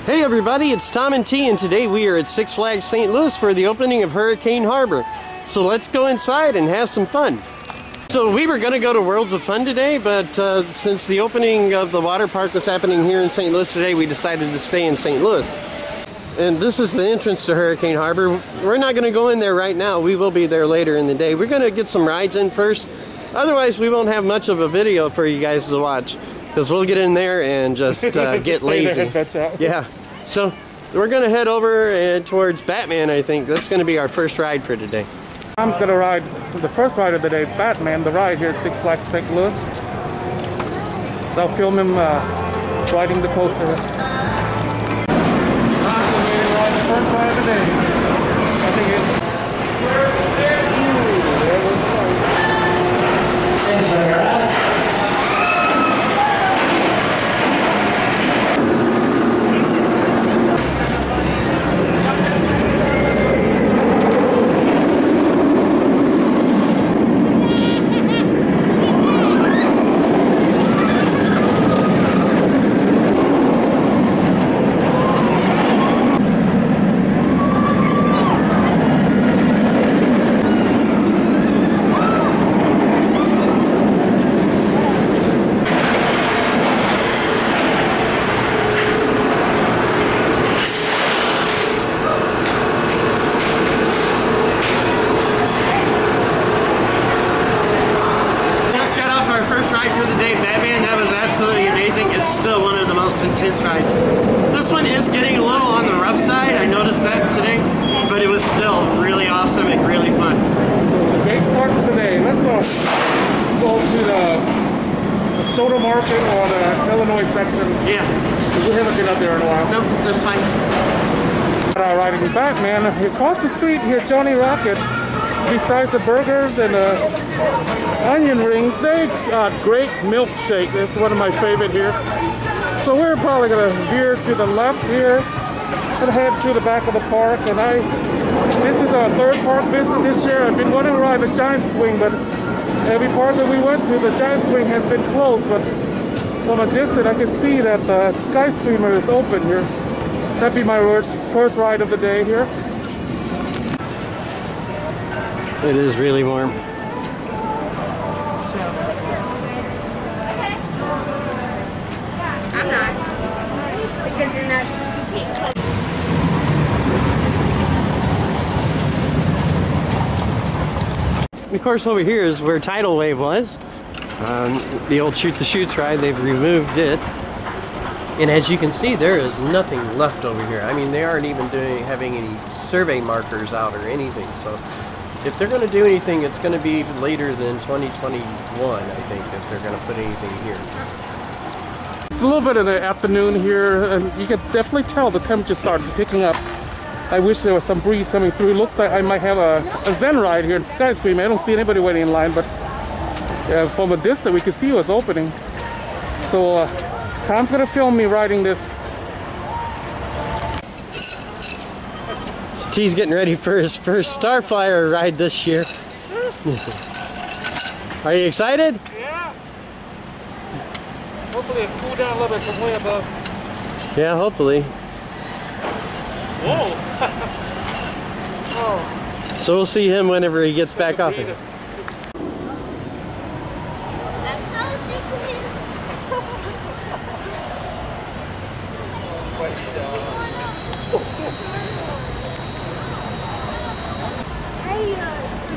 Hey everybody, it's Tom and T, and today we are at Six Flags St. Louis for the opening of Hurricane Harbor. So let's go inside and have some fun. So we were going to go to Worlds of Fun today, but since the opening of the water park was happening here in St. Louis today, we decided to stay in St. Louis. And this is the entrance to Hurricane Harbor. We're not going to go in there right now. We will be there later in the day. We're going to get some rides in first. Otherwise, we won't have much of a video for you guys to watch, because we'll get in there and just get lazy. Yeah. So we're going to head over towards Batman, I think. That's going to be our first ride for today. Tom's going to ride the first ride of the day, Batman, the ride here at Six Flags St. Louis. So I'll film him riding the coaster. First ride of the day. I think it's... intense rides. This one is getting a little on the rough side. I noticed that today, but it was still really awesome and really fun. So it's a great start for the day. Let's go to the Soda Market or the Illinois section. Yeah. We haven't been up there in a while. Nope, that's fine. Riding Batman across the street here, Johnny Rockets. Besides the burgers and the onion rings, they got great milkshake. This is one of my favorite here. So we're probably going to veer to the left here and head to the back of the park. And this is our third park visit this year. I've been wanting to ride the Giant Swing, but every park that we went to, the Giant Swing has been closed. But from a distance, I can see that the Sky Screamer is open here. That'd be my first ride of the day here. It is really warm. I'm not, because then that you can't close. Of course, over here is where Tidal Wave was. The old Shoot the Chutes ride, they've removed it. And as you can see, there is nothing left over here. I mean, they aren't even having any survey markers out or anything. So if they're going to do anything, it's going to be later than 2021, I think, if they're going to put anything here. It's a little bit in the afternoon here, and you can definitely tell the temperature started picking up. I wish there was some breeze coming through. It looks like I might have a Zen ride here in Sky Screamer. I don't see anybody waiting in line, but from a distance we can see what's opening. So Tom's gonna film me riding this. So T's getting ready for his first Starflyer ride this year. Are you excited? Yeah. Hopefully it cool down a little bit from way above. Yeah, hopefully. Whoa! Oh. So we'll see him whenever he gets back off it. Did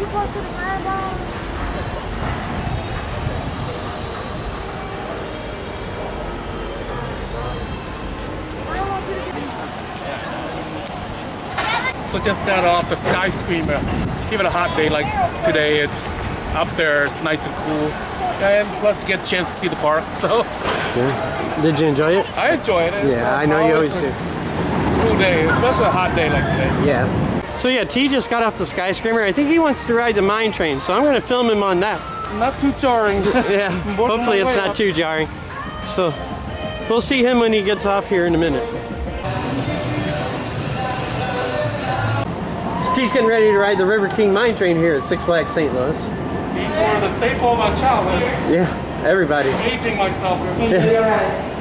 you post to the fireball? So just got off the Sky Screamer. Give it a hot day like today. It's up there, it's nice and cool. And plus you get a chance to see the park, so. Yeah. Did you enjoy it? I enjoyed it. Yeah, I know you always do. Cool day, especially a hot day like today. So. Yeah. So yeah, T just got off the Sky Screamer. I think he wants to ride the mine train, so I'm going to film him on that. Not too jarring. Yeah, hopefully it's not too jarring. So we'll see him when he gets off here in a minute. Steve's getting ready to ride the River King mine train here at Six Flags St. Louis. He's sort of the staple of my childhood. Yeah, everybody. Aging myself. Yeah.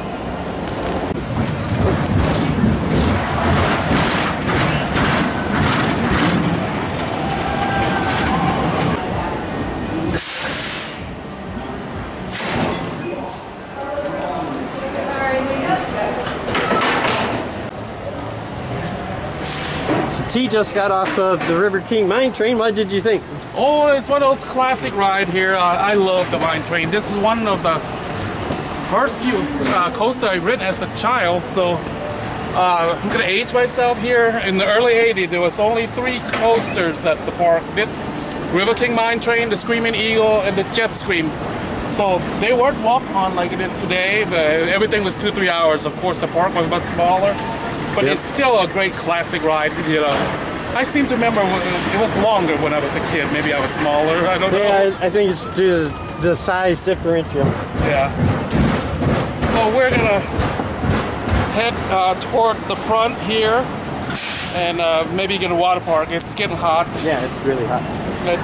T just got off of the River King Mine Train. What did you think? Oh, it's one of those classic ride here. I love the mine train. This is one of the first few coasters I've ridden as a child. So I'm gonna age myself here. In the early 80s, there was only 3 coasters at the park. This River King Mine Train, the Screaming Eagle, and the Jet Scream. So they weren't walk-on like it is today. Everything was 2-3 hours. Of course, the park was much smaller, but it's still a great classic ride. You know, I seem to remember it was longer when I was a kid. Maybe I was smaller. I don't know. Yeah, I think it's due to the size differential. Yeah. So we're gonna head toward the front here, and maybe get a water park. It's getting hot. Yeah, it's really hot. But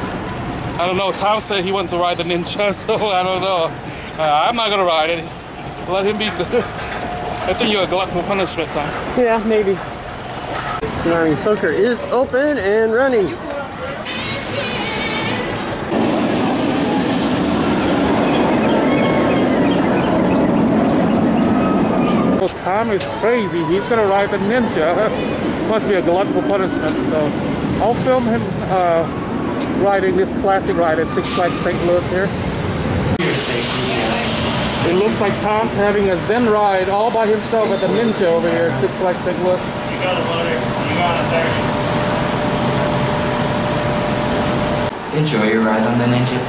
I don't know. Tom said he wants to ride the Ninja, so I don't know. I'm not gonna ride it. Let him be. I think you're a glutton for punishment, Tom. Yeah, maybe. Tsunami Soaker is open and running. Well, Tom is crazy. He's gonna ride the Ninja. Must be a glutton for punishment. So I'll film him riding this classic ride at Six Flags St. Louis here. It looks like Tom's having a Zen ride all by himself at the Ninja over here at Six Flags St. Louis. You got it, buddy. You got it there. Enjoy your ride on the Ninja.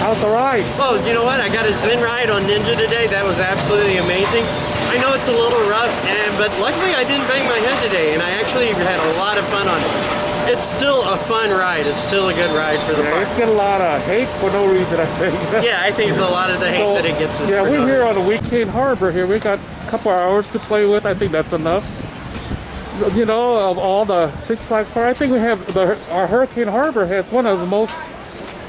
How's the ride? Oh, you know what? I got a Zen ride on Ninja today. That was absolutely amazing. I know it's a little rough, but luckily I didn't bang my head today, and I actually had a lot of fun on it. It's still a fun ride. It's still a good ride for the park. It's got a lot of hate for no reason, I think. Yeah, I think it's a lot of the hate that it gets us. Yeah, we're here on the Weekend Harbor here. We got a couple hours to play with. I think that's enough. You know, of all the Six Flags parks, I think we have our Hurricane Harbor has one of the most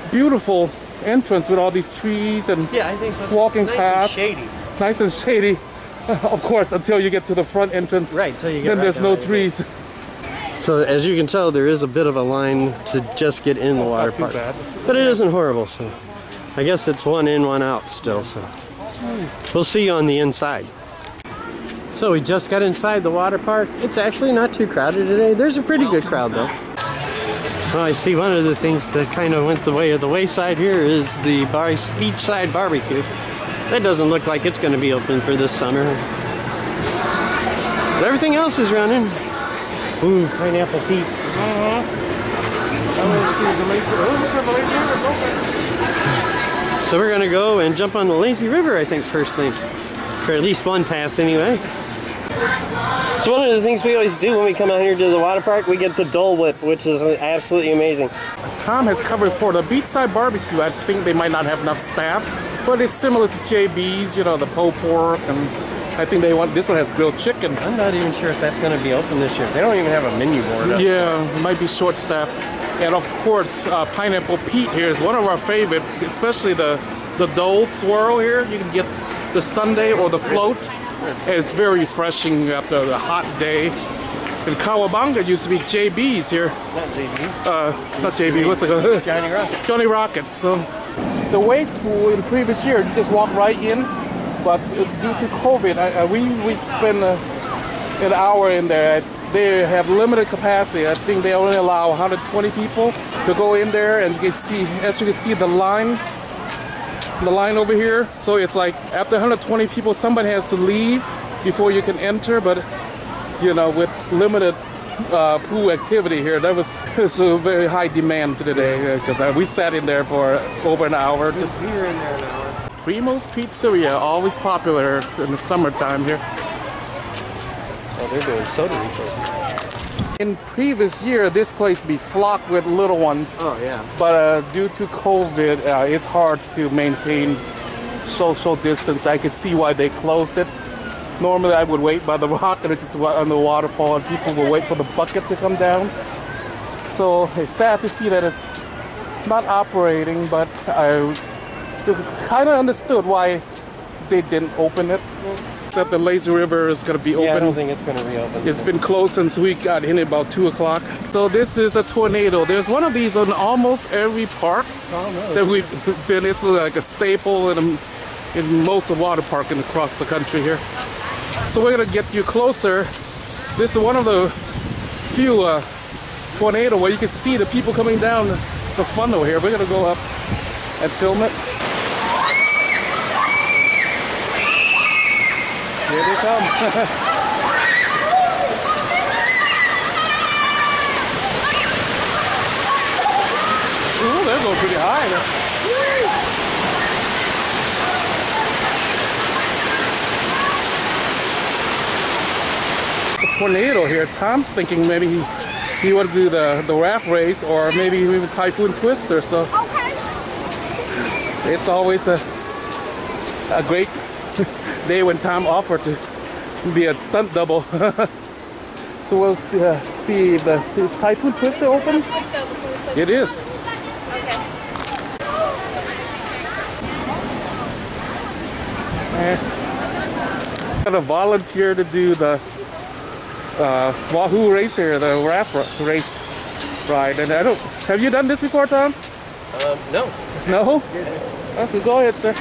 beautiful entrance with all these trees and I think so. walking Nice path. and shady. Nice and shady. Of course, until you get to the front entrance. Right, till you get then right there's down no there. trees. So as you can tell, there is a bit of a line to just get in the water Not too park. bad. But it isn't horrible, so I guess it's one in, one out still. So we'll see you on the inside. So we just got inside the water park. It's actually not too crowded today. There's a pretty good crowd though. Well, I see one of the things that kind of went the way of the wayside here is the beachside barbecue. That doesn't look like it's going to be open for this summer. But everything else is running. Ooh, pineapple Pete. So we're going to go and jump on the lazy river, I think, first thing. For at least one pass anyway. So one of the things we always do when we come out here to the water park, we get the Dole Whip, which is absolutely amazing. Tom has covered for the beachside barbecue. I think they might not have enough staff, but it's similar to JB's, you know, the pulled pork, and I think this one has grilled chicken. I'm not even sure if that's going to be open this year. They don't even have a menu board up. Yeah, it might be short staffed. And of course, Pineapple Pete here is one of our favorite, especially the Dole Swirl here. You can get the sundae or the float. It's very refreshing after the hot day. And Kawabanga used to be JB's here. Not JB. Not JB, what's it called? Johnny Rocket. Johnny Rockets. So the wave pool in previous year, you just walk right in. But due to COVID, we spent an hour in there. They have limited capacity. I think they only allow 120 people to go in there, and you can see, as you can see, the line over here. So it's like after 120 people, somebody has to leave before you can enter. But you know, with limited pool activity here. That was a very high demand today because we sat in there for over an hour. Just here and there an hour. Primo's Pizzeria, always popular in the summertime here. Oh, they're doing soda refills. In previous year, this place be flocked with little ones. Oh yeah. But due to COVID, it's hard to maintain social distance. I could see why they closed it. Normally, I would wait by the rock and just on the waterfall, and people will wait for the bucket to come down. So it's sad to see that it's not operating, but I kind of understood why they didn't open it. Except the Lazy River is going to be open. Yeah, I don't think it's going to reopen. It's been closed since we got in about 2 o'clock. So this is the Tornado. There's one of these on almost every park that we've been. It's like a staple in most of the water park across the country here. So we're going to get you closer. This is one of the few tornado where you can see the people coming down the funnel here. We're going to go up and film it. Here they come. Ooh, they're going pretty high. A tornado here. Tom's thinking maybe he want to do the raft race or maybe even Typhoon Twister. So it's always a great day when Tom offered to be a stunt double. So we'll see if is Typhoon Twister open? It is. Got a volunteer to do the Wahoo race here, the raft race ride. And I don't. Have you done this before, Tom? No. No? Okay, go ahead, sir.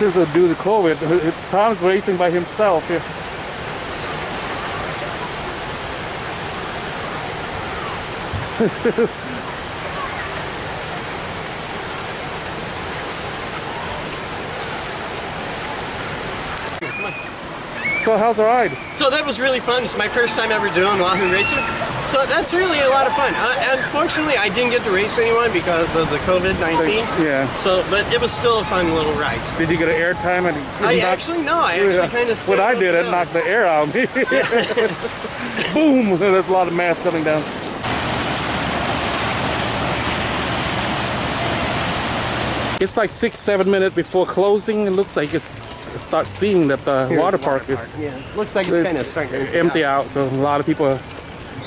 Since due to COVID, Tom's racing by himself here. So how's the ride? So that was really fun. It's my first time ever doing Wahoo Racing. So that's really a lot of fun. Unfortunately, I didn't get to race anyone because of the COVID-19. Yeah. So, but it was still a fun little ride. Did you get an air time? I actually kind of. What I did, it knocked the air out of me. Boom! There's a lot of mass coming down. It's like 6-7 minutes before closing. It looks like it's start seeing that the water park is looks like it's kind of starting to empty out. So a lot of people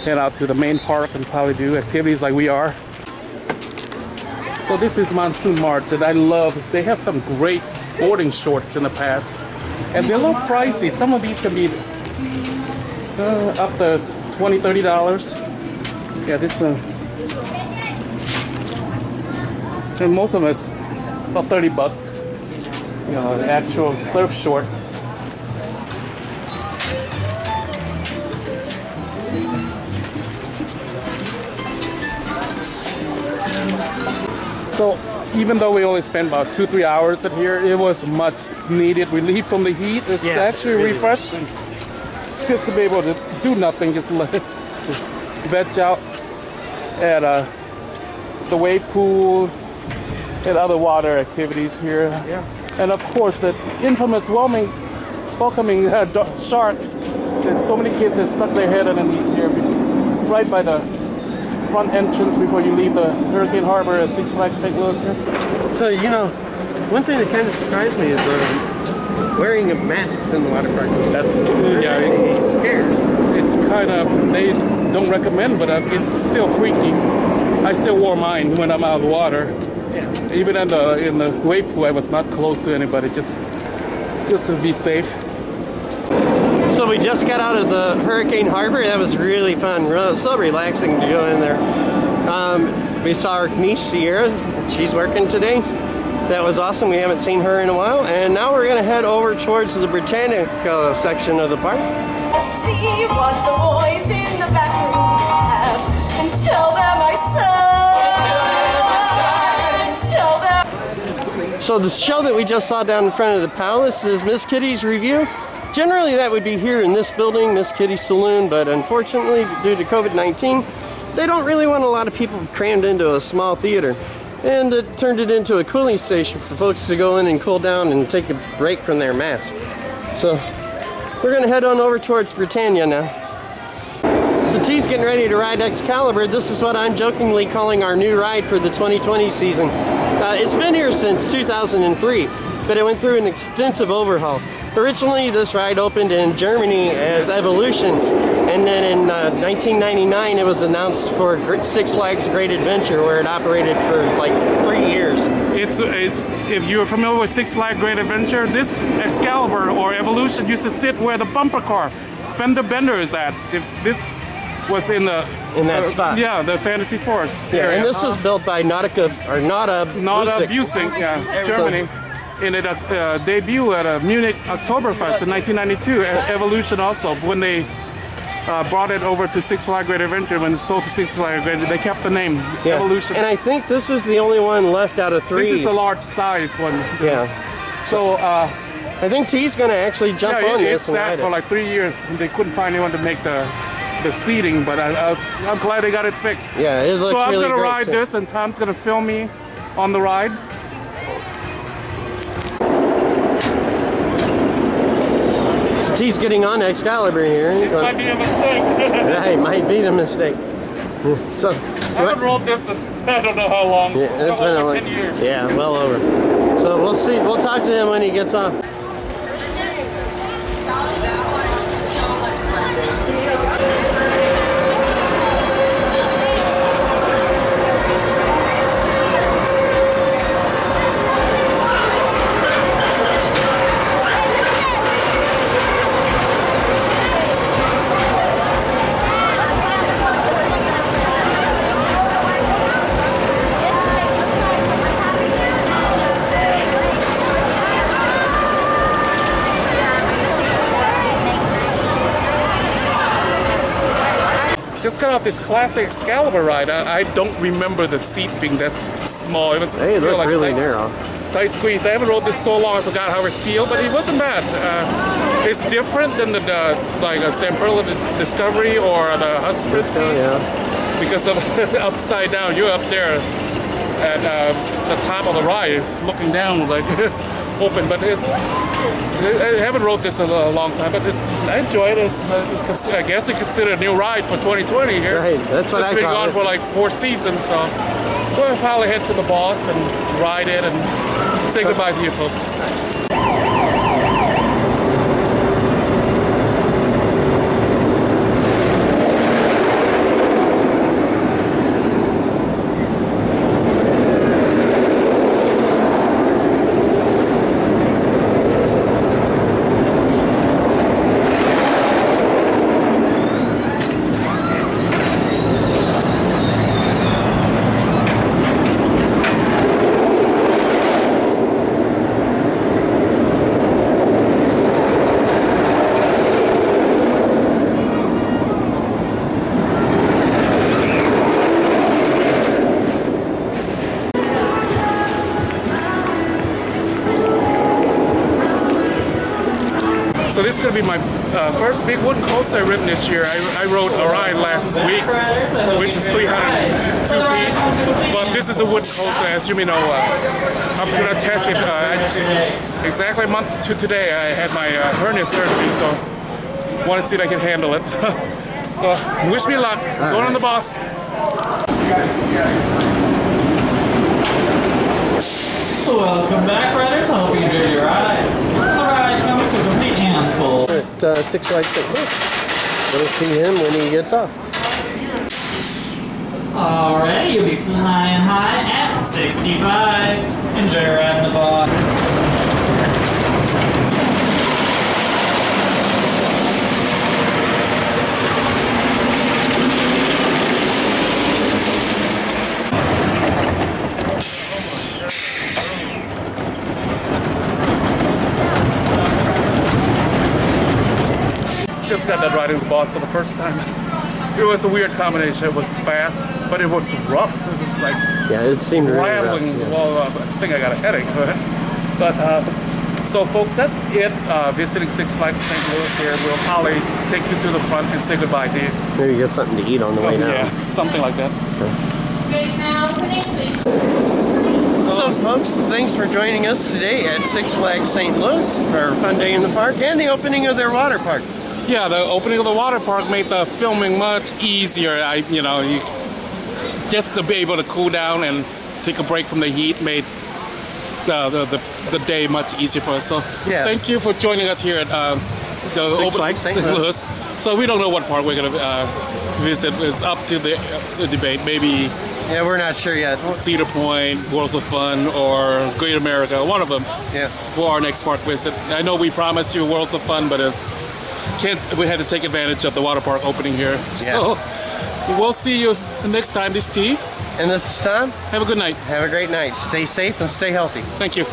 head out to the main park and probably do activities like we are. So this is Monsoon March, and I love. They have some great boarding shorts in the past, and they're a little pricey. Some of these can be up to $20-$30. Yeah, this and most of them is about $30. You know, the actual surf short. So even though we only spent about 2-3 hours in here, it was much needed relief from the heat. It's actually really refreshing just to be able to do nothing, just veg out at the wave pool and other water activities here. Yeah. And of course the infamous welcoming shark that so many kids have stuck their head underneath here right by the front entrance before you leave the Hurricane Harbor at Six Flags St. Louis here. So, you know, one thing that kind of surprised me is wearing of masks in the water park. It scares. It's kind of, they don't recommend, but it's still freaky. I still wore mine when I'm out of the water. Yeah. Even in the wave pool, I was not close to anybody, just to be safe. So we just got out of the Hurricane Harbor. That was really fun. So relaxing to go in there. We saw our niece Sierra. She's working today. That was awesome. We haven't seen her in a while. And now we're going to head over towards the Britannica section of the park. See what the boys in the back room have and tell them I said. So the show that we just saw down in front of the palace is Miss Kitty's Review. Generally, that would be here in this building, Miss Kitty Saloon, but unfortunately, due to COVID-19, they don't really want a lot of people crammed into a small theater. And it turned it into a cooling station for folks to go in and cool down and take a break from their mask. So, we're going to head on over towards Britannia now. So T's getting ready to ride Excalibur. This is what I'm jokingly calling our new ride for the 2020 season. It's been here since 2003, but it went through an extensive overhaul. Originally, this ride opened in Germany as Evolution, and then in 1999 it was announced for Six Flags Great Adventure, where it operated for like 3 years. If you're familiar with Six Flags Great Adventure, this Excalibur or Evolution used to sit where the bumper car fender bender is at. If this was in that spot. Yeah, the Fantasy Forest. Yeah, area. and this was built by Nada Busing, yeah, Germany. And it debuted at Munich Oktoberfest in 1992 as Evolution also. When they brought it over to Six Flags Great Adventure, when it sold to Six Flags Great Adventure, they kept the name Evolution. And I think this is the only one left out of 3. This is the large size one. Yeah. So I think T's going to actually jump on this and ride it. For like 3 years. They couldn't find anyone to make the seating, but I'm glad they got it fixed. Yeah, it looks really great. So I'm going to ride this, and Tom's going to film me on the ride. So T's getting on Excalibur here. It might be a mistake. Yeah, it might be a mistake. So I haven't rode this in I don't know how long. Yeah, it's been over 10 years. Yeah, well over. So we'll see. We'll talk to him when he gets off. Just got off this classic Excalibur ride. I don't remember the seat being that small. It was They look like really narrow. Tight squeeze. I haven't rode this so long, I forgot how it feels, but it wasn't bad. It's different than the like a Zamperla Discovery or the Huss Frisbee. Yeah. Because of upside down, you're up there at the top of the ride, looking down like open. But I haven't rode this in a long time, but I enjoyed it. I guess it's considered a new ride for 2020 here. Right, that's what I call it. It's been gone for like 4 seasons, so we'll probably head to the boss and ride it and say goodbye to you folks. So this is going to be my first big wooden coaster I've ridden this year. I rode Orion last week, which is 302 feet. But this is a wooden coaster, as you may know. I'm going to test it. Exactly a month to today, I had my hernia surgery, so I want to see if I can handle it. So wish me luck. Going on the boss. Welcome back, riders. I hope you enjoyed your ride. The ride comes to a complete handful. At Six Flags St. Louis. We'll see him when he gets off. Alright, you'll be flying high at 65. Enjoy riding the boss. Just got done riding the boss for the first time. It was a weird combination. It was fast, but it was rough. It was like it seemed really rambling. rough, yeah. Well, I think I got a headache, but So folks, that's it. Visiting Six Flags St. Louis here. We'll probably take you to the front and say goodbye to you. Maybe get something to eat on the way down. Yeah, something like that. Guys, now opening, please. So folks, thanks for joining us today at Six Flags St. Louis for our fun day in the park and the opening of their water park. Yeah, the opening of the water park made the filming much easier. Just to be able to cool down and take a break from the heat made the day much easier for us. So Yeah. thank you for joining us here at the Six Flags St. Louis. So we don't know what park we're going to visit. It's up to the debate. Maybe Yeah, we're not sure yet. Cedar Point, Worlds of Fun, or Great America, one of them Yeah. for our next park visit. I know we promised you Worlds of Fun, but we had to take advantage of the water park opening here. So we'll see you the next time. This is Steve. And this is Tom. Have a good night. Have a great night. Stay safe and stay healthy. Thank you.